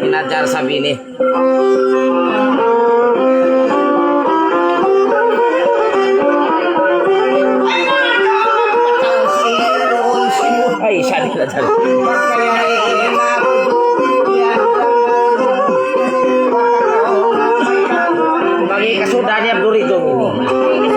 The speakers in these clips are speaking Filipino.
Inajar sabi ni. Ay, siya nila dyan. Bagi kasudannya burrito ini.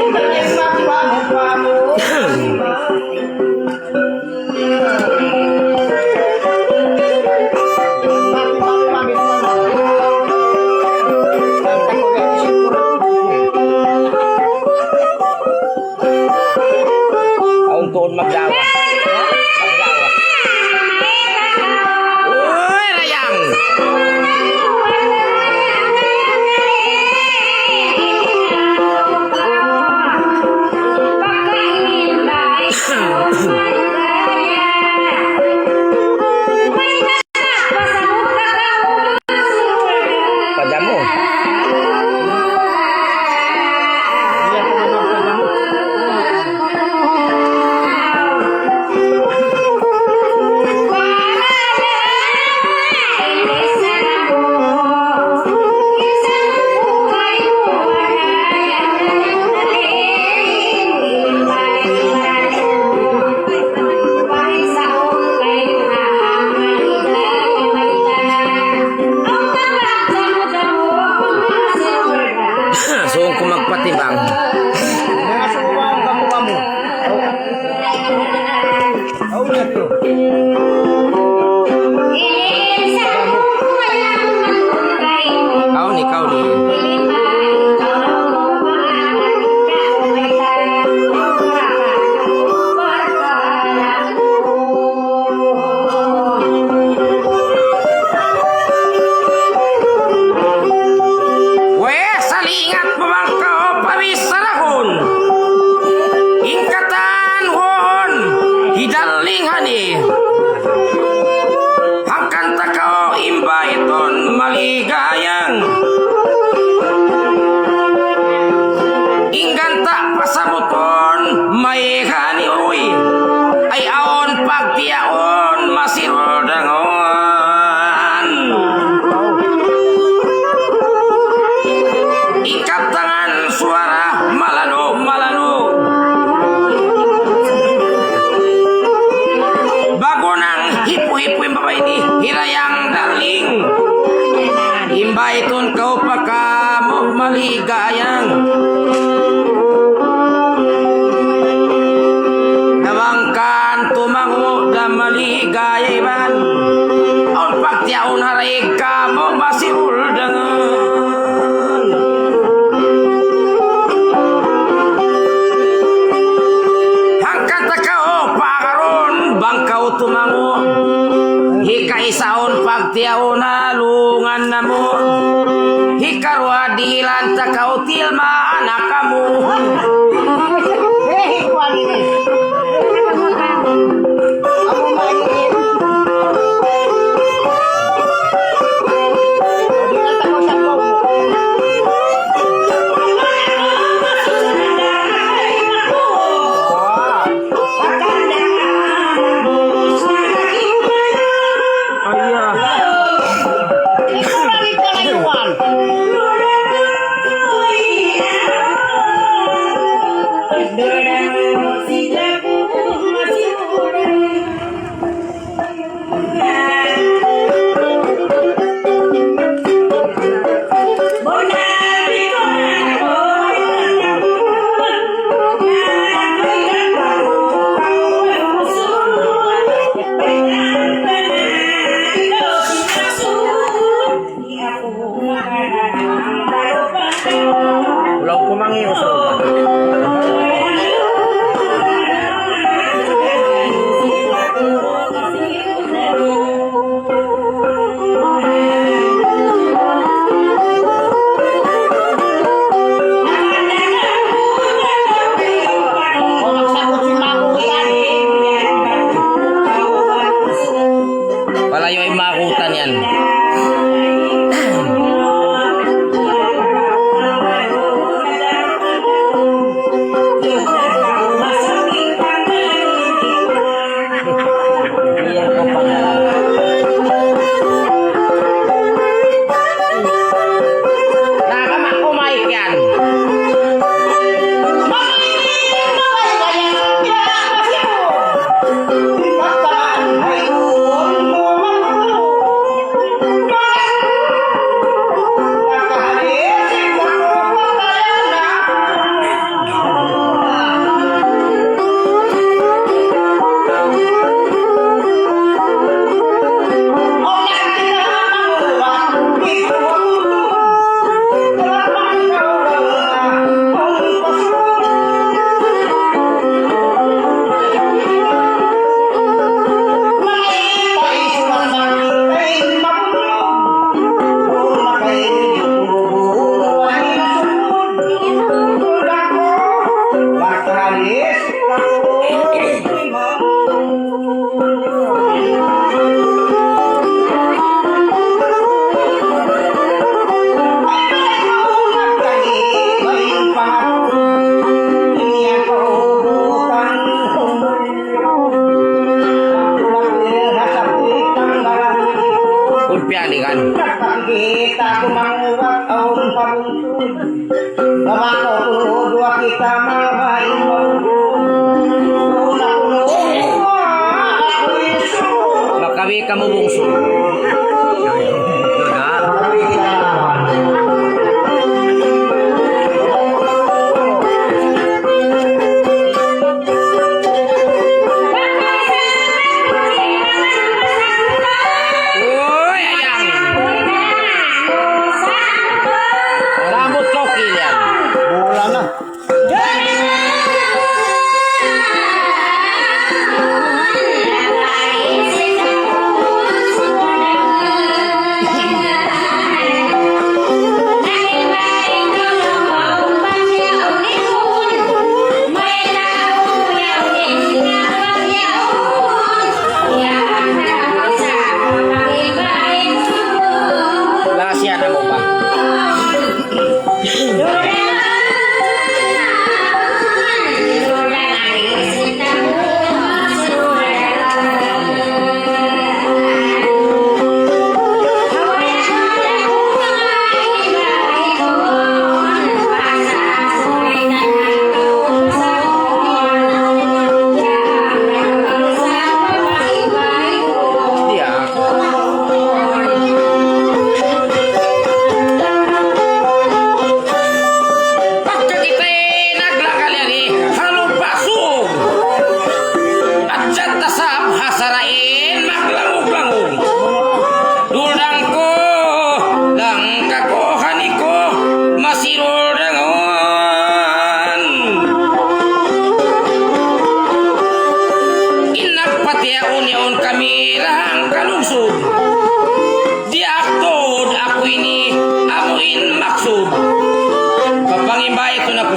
Untuk magdawa. Uy, rayang. Pajamu. So kung magpatibang kau ni salingat pemangkau pawisarahun ingkatan hon hidallinghani hangkan takau imbaiton maligayang inggan tak pasabuton maihani uy ay aon pagtiaon masirodangon ikat tangan suara malano bagonang hipu-hipu imba ini hirayang darling imba itun kau pakamu maligayang nawangkan tumangu dan maligayaiban on pagtiaon haray kamu masih uldangan bangkau tumangu hika isaon pagtiaw na lungan namo hikarwa dilan takau tilma anak kamu Pulang kumangi Matalis ako Piyalikan. Kita kumanguwat aun pabungsod Babako dua kita mabain Makawi ka mo bungso.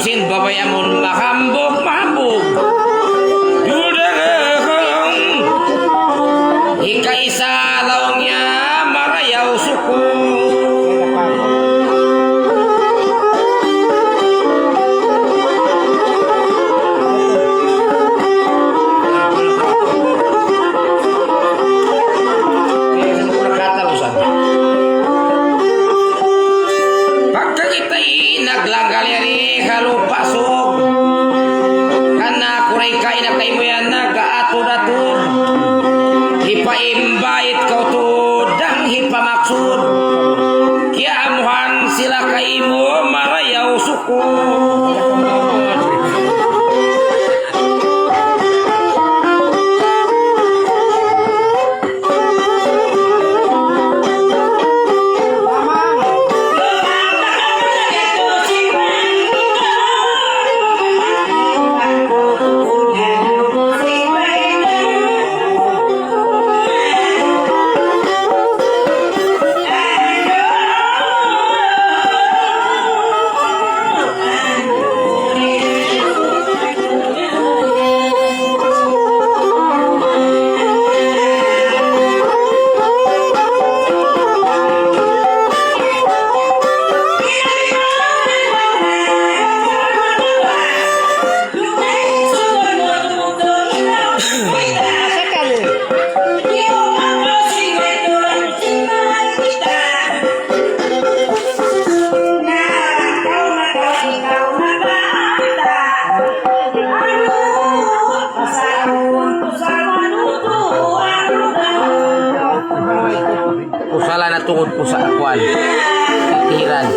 Babayamon mahambog mahambog Yudang Ika-isa laungnya marayaw suku Pagka kita'y naglanggalyari halupasok Kana kuray kain na kayo mo yan nag-aatod-atod Hipaimbait kau to dang hipamaksud Kaya amuhan sila kayo mo marayaw suko Pusala na tungod po sa akwan. Titiran.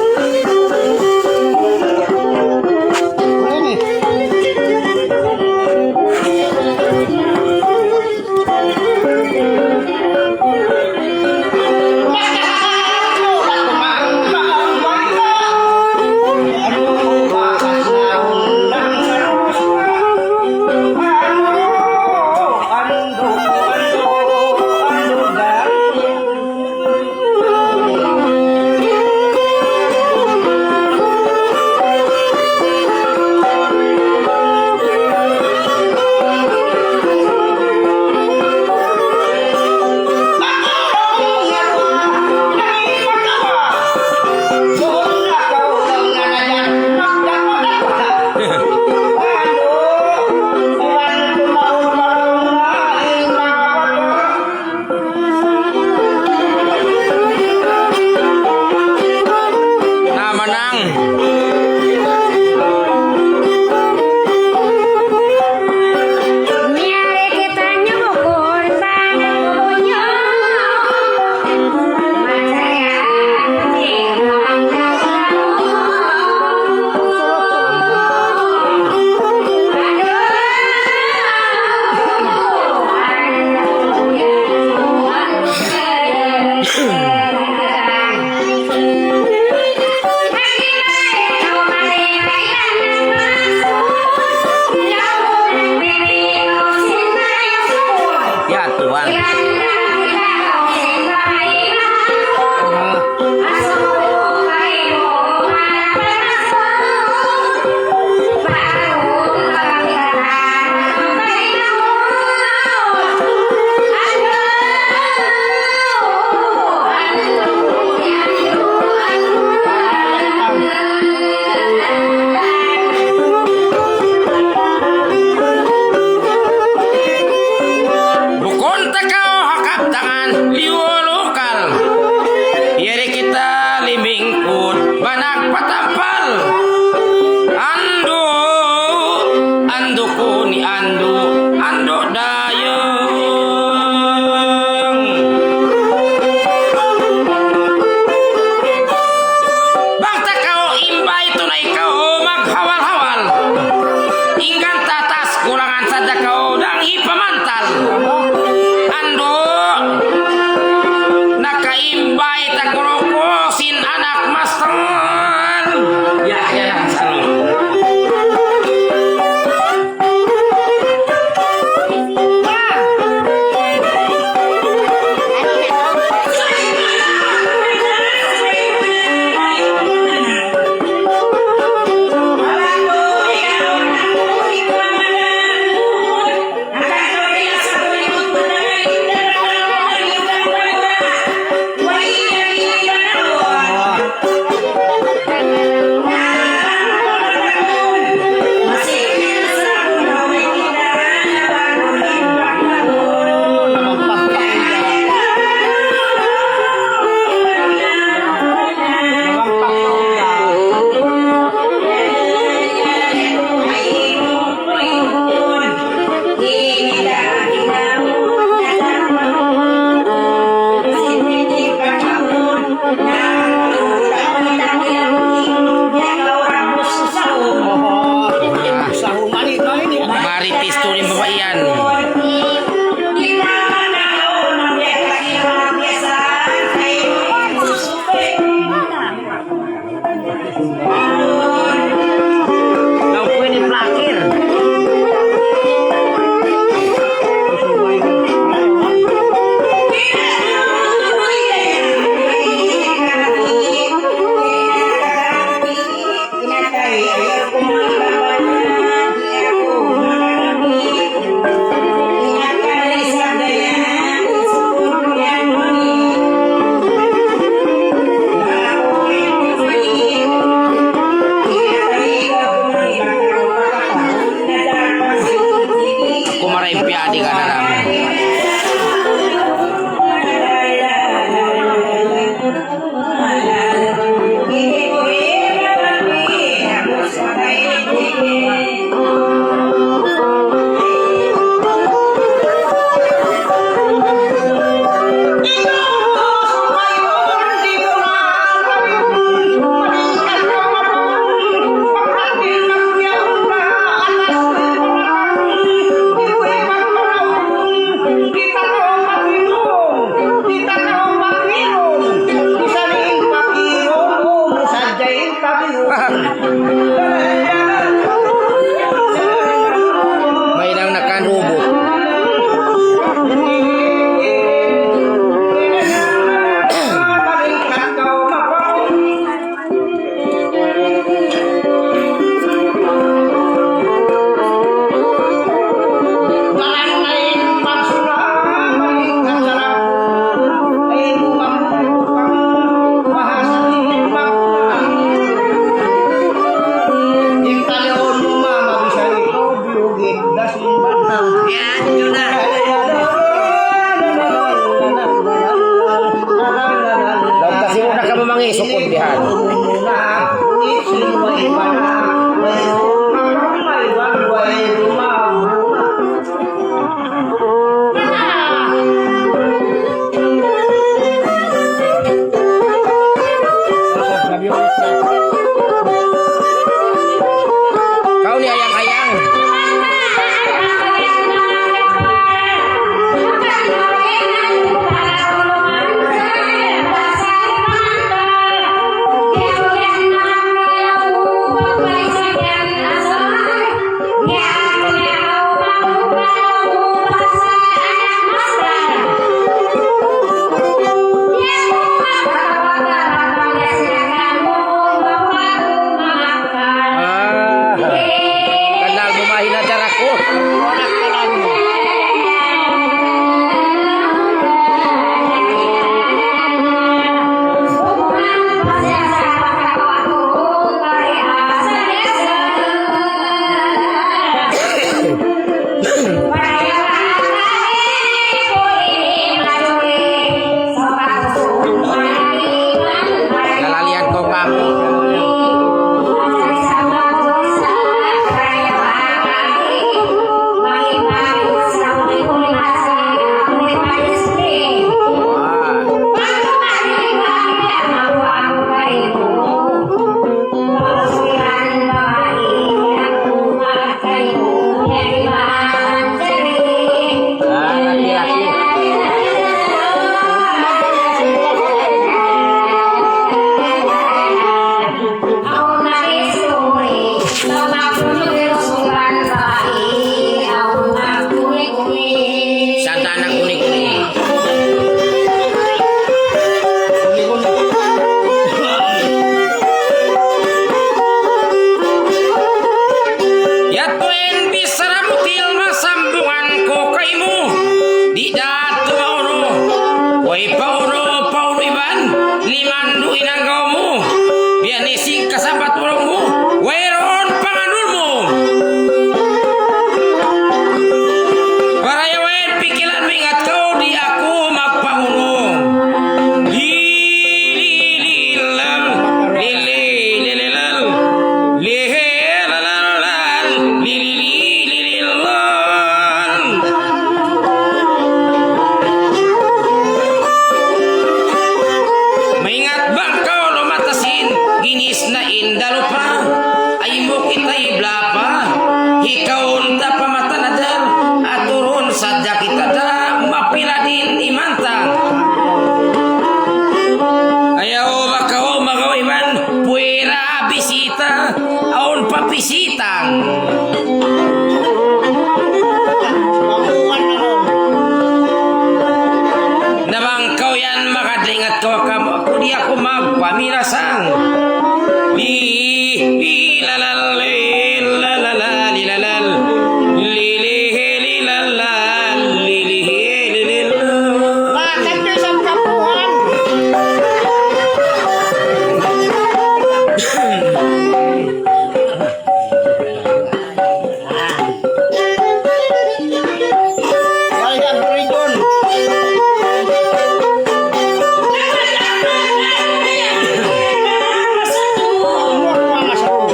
tatas kurangan saja kau dang hipamantal. Ando nakaimbay takoroko sin anak master. Ya salam. Maritis turin babayan. Kau pwede plakir. Kumaray piadi ka na lang. May nang nakanubo. Kasi una ka mamangi sukod dihan. Kau ni ayang-ayang. Kenal bumahin acaraku. Lalalian kau kamu. pisitang. Mamuan na ron. Nabangkaw yan makadingat ko kamo. Kung di ako magpamirasang. Li la la li la la la li la la li li la la li li la. Bakit yung isang kapuhan? Wala yan, Bridon. Huwag mo ang masapo.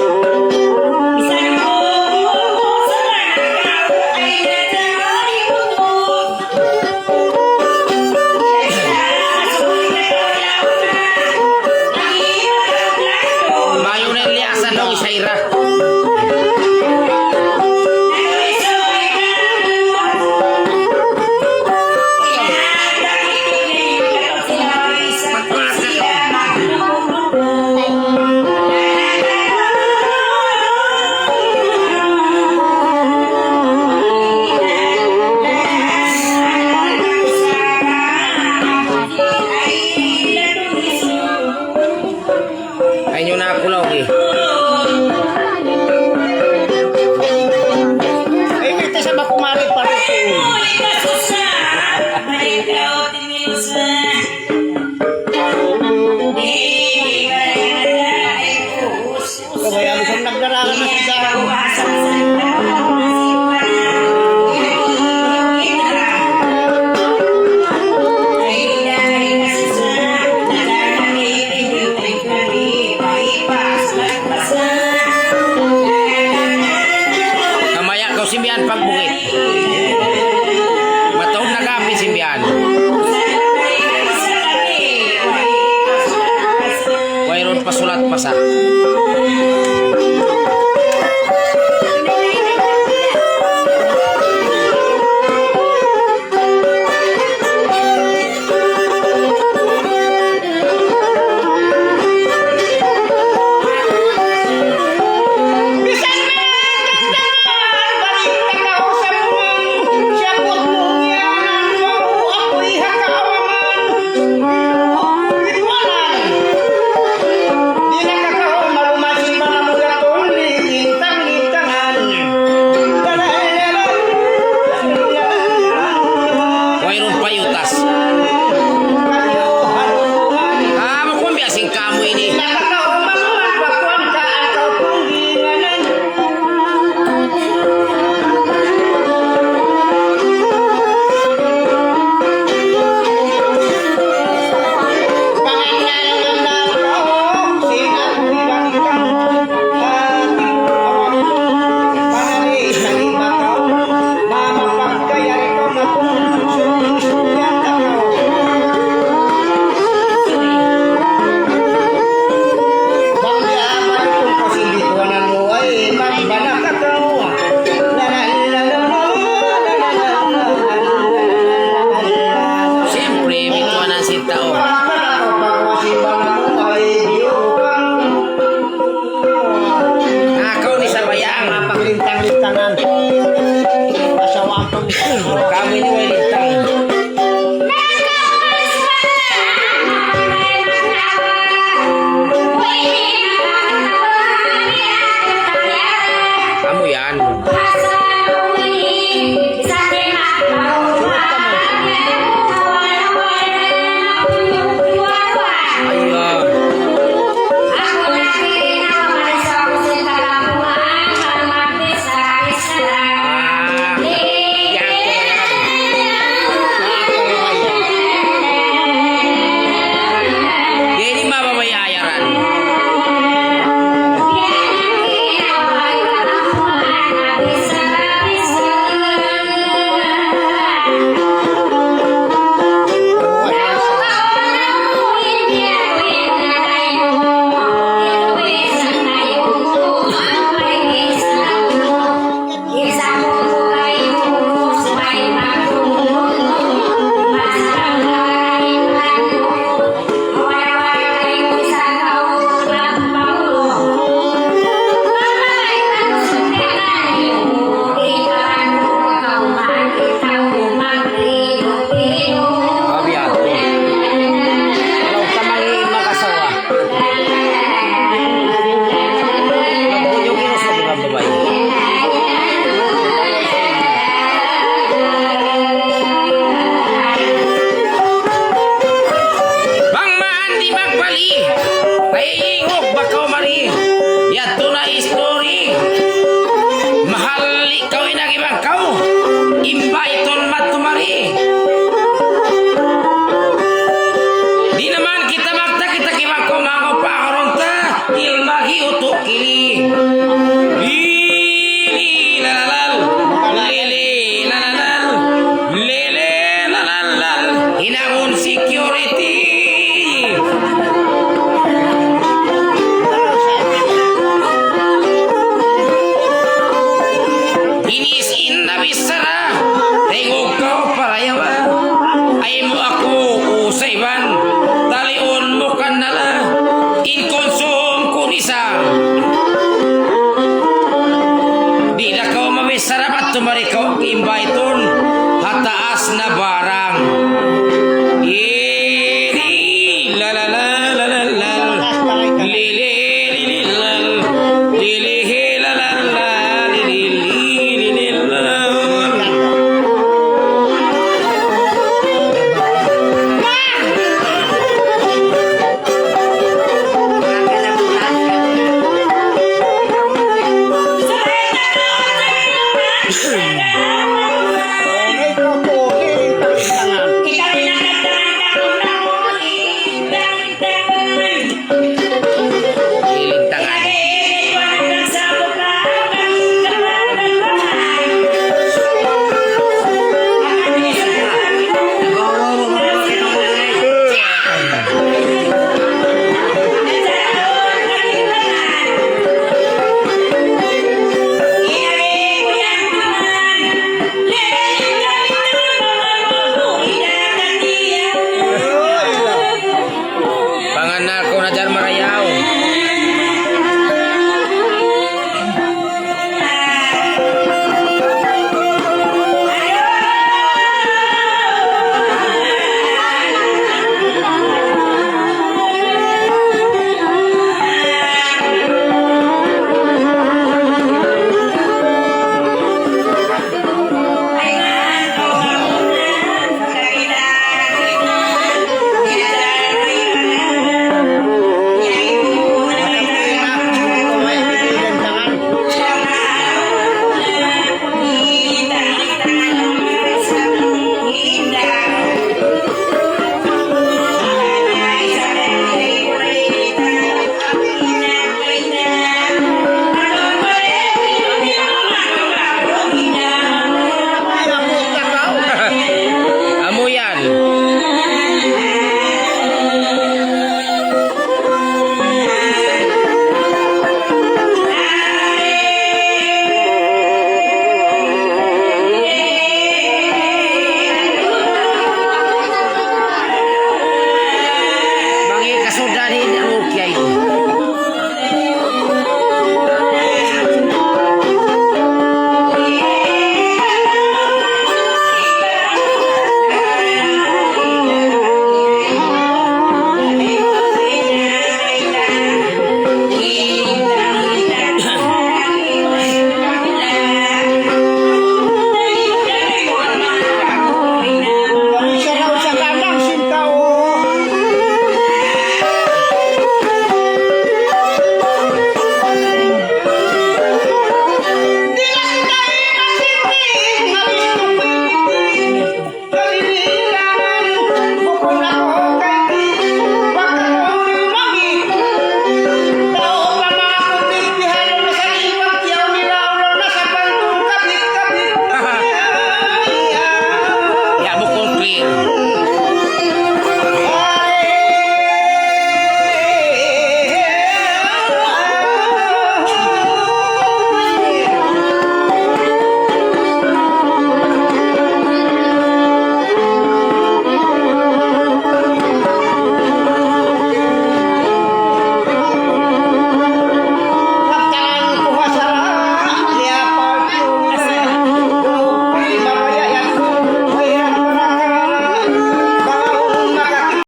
Mayo na liasan daw sa ira. Ay nyo na akulaw eh. Ay, may tesa ba kumari pa rin? Kabayaan ko nagdaragan na si Daro. Kamaya kau simbian pagbukit. Mataon na kami simbian. Wayron pasulat pasa. Bisan na kandangan, balik ka ka sa buwan. Siyapot mo yan, ako'y hakawaman. Iwanan. Di nakakaw malumasin pa na mga tuli, lintang-lintangan. Wayron payutas. Kayo halungan. Ah, makumbi asing kamu ini. Nakakaw maluman, wakuan ka ang kaupungginganan. Siyempre, bituanan si tao. Nakaw ni sa bayang. Paglintang-lintangan. Asawang pang- Kami ni Walintang. Kamu yan. Ayo. Ah, yan ko na yan. Sara, tingog ka parayaw ay mo ako usayban, talion mo kanala, inkonsum kunisa. Di na ka mamisarap at tumarikaw ang imbaiton, hataas na barang. Yeri, la la la la la la, lili lili la, lili he la la la, lili lili la.